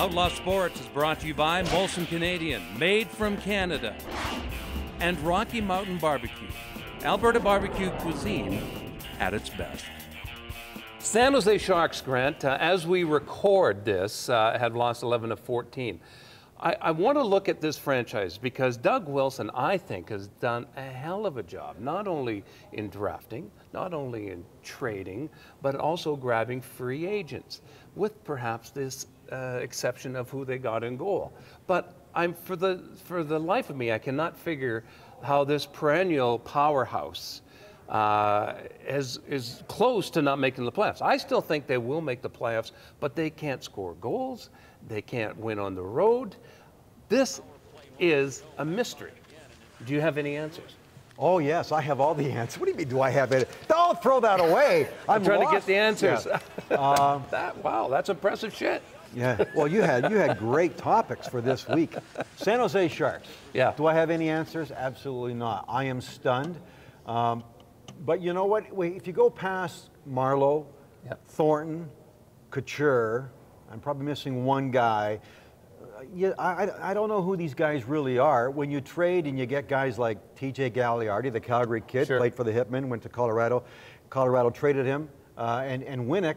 Outlaw Sports is brought to you by Molson Canadian, made from Canada, and Rocky Mountain Barbecue, Alberta barbecue cuisine at its best. San Jose Sharks, Grant, as we record this, have lost 11 of 14. I want to look at this franchise because Doug Wilson, I think, has done a hell of a job, not only in drafting, not only in trading, but also grabbing free agents, with perhaps this exception of who they got in goal. But for the life of me, I cannot figure how this perennial powerhouse is close to not making the playoffs. I still think they will make the playoffs, but they can't score goals. They can't win on the road. This is a mystery. Do you have any answers? Oh, yes, I have all the answers. What do you mean, do I have it? Don't throw that away. I'm trying to get the answers. Yeah. Wow, that's impressive shit. Yeah, well, you had great topics for this week. San Jose Sharks. Yeah. Do I have any answers? Absolutely not. I am stunned. But you know what? If you go past Marleau, Thornton, Couture, I'm probably missing one guy. I don't know who these guys really are. When you trade and you get guys like TJ Gagliardi, the Calgary kid, played for the Hitmen, went to Colorado. Colorado traded him, and Winnick.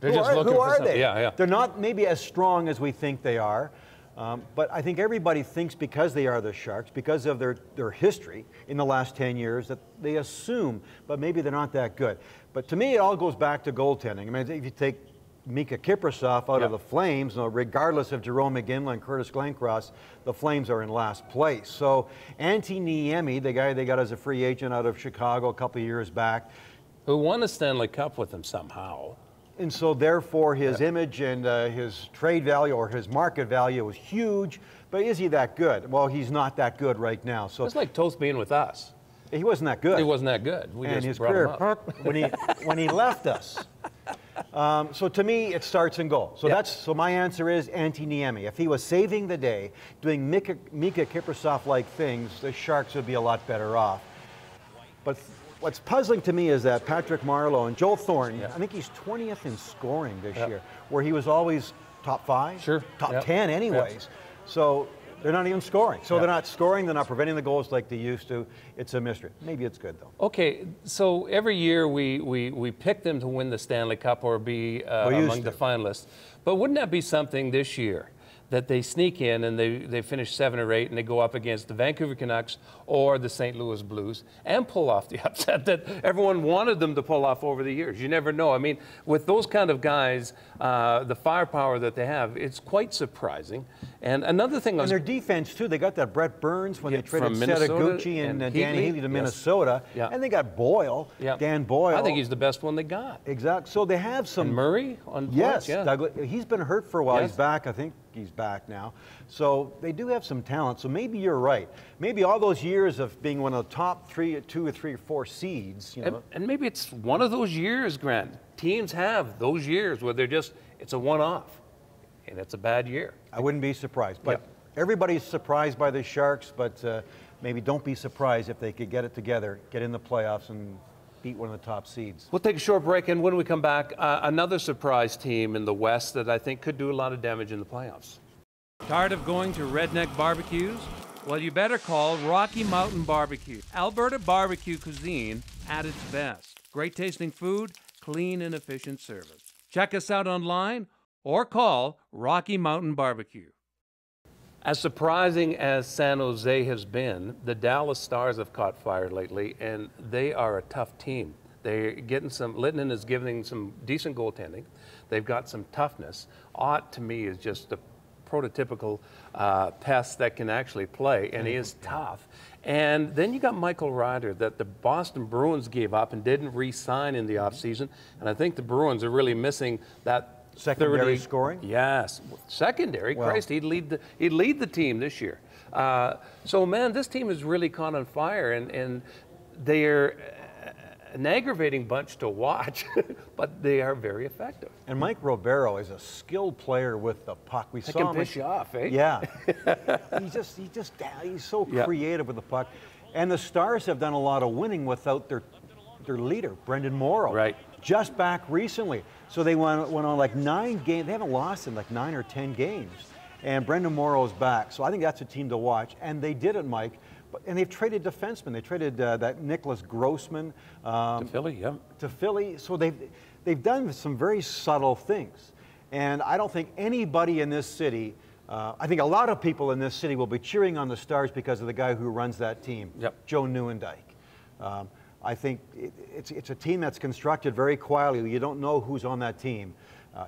They're just looking who for are something. they? Yeah. They're not maybe as strong as we think they are. But I think everybody thinks because they are the Sharks, because of their history in the last 10 years, that they assume, but maybe they're not that good. But to me, it all goes back to goaltending. I mean, if you take Mika Kiprasov out of the Flames, regardless of Jerome McGinley and Curtis Glencross, the Flames are in last place. So Antti Niemi, the guy they got as a free agent out of Chicago a couple of years back, who won a Stanley Cup with him somehow. And so therefore his image and his trade value or his market value was huge, but is he that good? Well, he's not that good right now. So it's like Toth being with us. He wasn't that good. He wasn't that good. We and just his brought career, him up. when he left us. So to me, it starts in goal. So so my answer is Antti Niemi. If he was saving the day, doing Mika Kiprasov-like things, the Sharks would be a lot better off. But what's puzzling to me is that Patrick Marleau and Joe Thornton, I think he's 20th in scoring this year, where he was always top 5, top 10 anyways. So they're not even scoring. So they're not scoring, they're not preventing the goals like they used to. It's a mystery. Maybe it's good, though. Okay, so every year we pick them to win the Stanley Cup or be among the finalists. But wouldn't that be something this year? That they sneak in and they finish 7 or 8 and they go up against the Vancouver Canucks or the St. Louis Blues and pull off the upset that everyone wanted them to pull off over the years. You never know. I mean, with those kind of guys, the firepower that they have, it's quite surprising. And another thing and their defense, too. They got that Brett Burns when they traded Setaguchi and Danny Heatley to Minnesota. And they got Boyle, Dan Boyle. I think he's the best one they got. Exactly. So they have some. And Murray on points, yes, Douglas. He's been hurt for a while. He's back, I think. He's back now. So they do have some talent. So maybe you're right. Maybe all those years of being one of the top 2 or 3 or 4 seeds. You know. And maybe it's one of those years, Grant. Teams have those years where it's a one-off, and it's a bad year. I wouldn't be surprised. But everybody's surprised by the Sharks, but maybe don't be surprised if they could get it together, get in the playoffs, and beat one of the top seeds. We'll take a short break, and when we come back, another surprise team in the West that I think could do a lot of damage in the playoffs. Tired of going to redneck barbecues? Well, you better call Rocky Mountain Barbecue. Alberta barbecue cuisine at its best. Great tasting food, clean and efficient service. Check us out online or call Rocky Mountain Barbecue. As surprising as San Jose has been, the Dallas Stars have caught fire lately, and they are a tough team. They're getting some, Littinen is giving some decent goaltending. They've got some toughness. Ott, to me, is just a prototypical pest that can actually play, and he is tough. And then you got Michael Ryder that the Boston Bruins gave up and didn't re-sign in the offseason, and I think the Bruins are really missing that secondary scoring? Yes. Secondary, well, Christ, he'd lead the team this year. So, man, this team is really caught on fire, and they're an aggravating bunch to watch, but they are very effective. And Mike Ribeiro is a skilled player with the puck. We saw him piss you off, eh? Yeah. he's so creative with the puck. And the Stars have done a lot of winning without their their leader, Brendan Morrow. Right. Just back recently. So they went on like 9 games. They haven't lost in like 9 or 10 games. And Brendan Morrow's back. So I think that's a team to watch. And they did it, Mike. And they've traded defensemen. They traded that Nicholas Grossman. To Philly, yeah. To Philly. So they've done some very subtle things. And I don't think anybody in this city, I think a lot of people in this city will be cheering on the Stars because of the guy who runs that team, Joe Nieuwendyk. I think it's a team that's constructed very quietly. You don't know who's on that team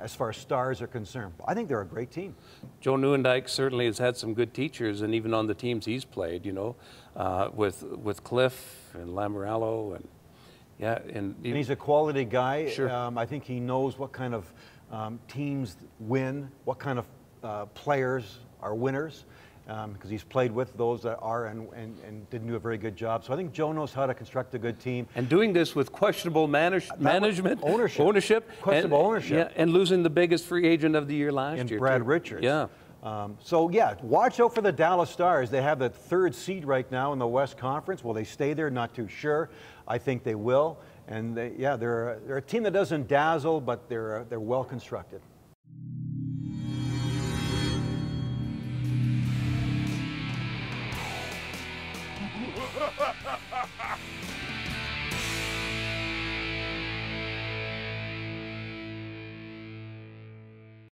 as far as Stars are concerned. I think they're a great team. Joe Nieuwendyk certainly has had some good teachers, and even on the teams he's played, you know, with Cliff and Lamoriello, and yeah, and he's a quality guy. Sure. I think he knows what kind of teams win, what kind of players are winners. Because he's played with those that are and didn't do a very good job. So I think Joe knows how to construct a good team. And doing this with questionable management, ownership, questionable ownership. Yeah, and losing the biggest free agent of the year last year. Brad Richards. Yeah. So yeah, watch out for the Dallas Stars. They have the 3rd seed right now in the West Conference. Will they stay there? Not too sure. I think they will. And they're a team that doesn't dazzle, but they're well constructed.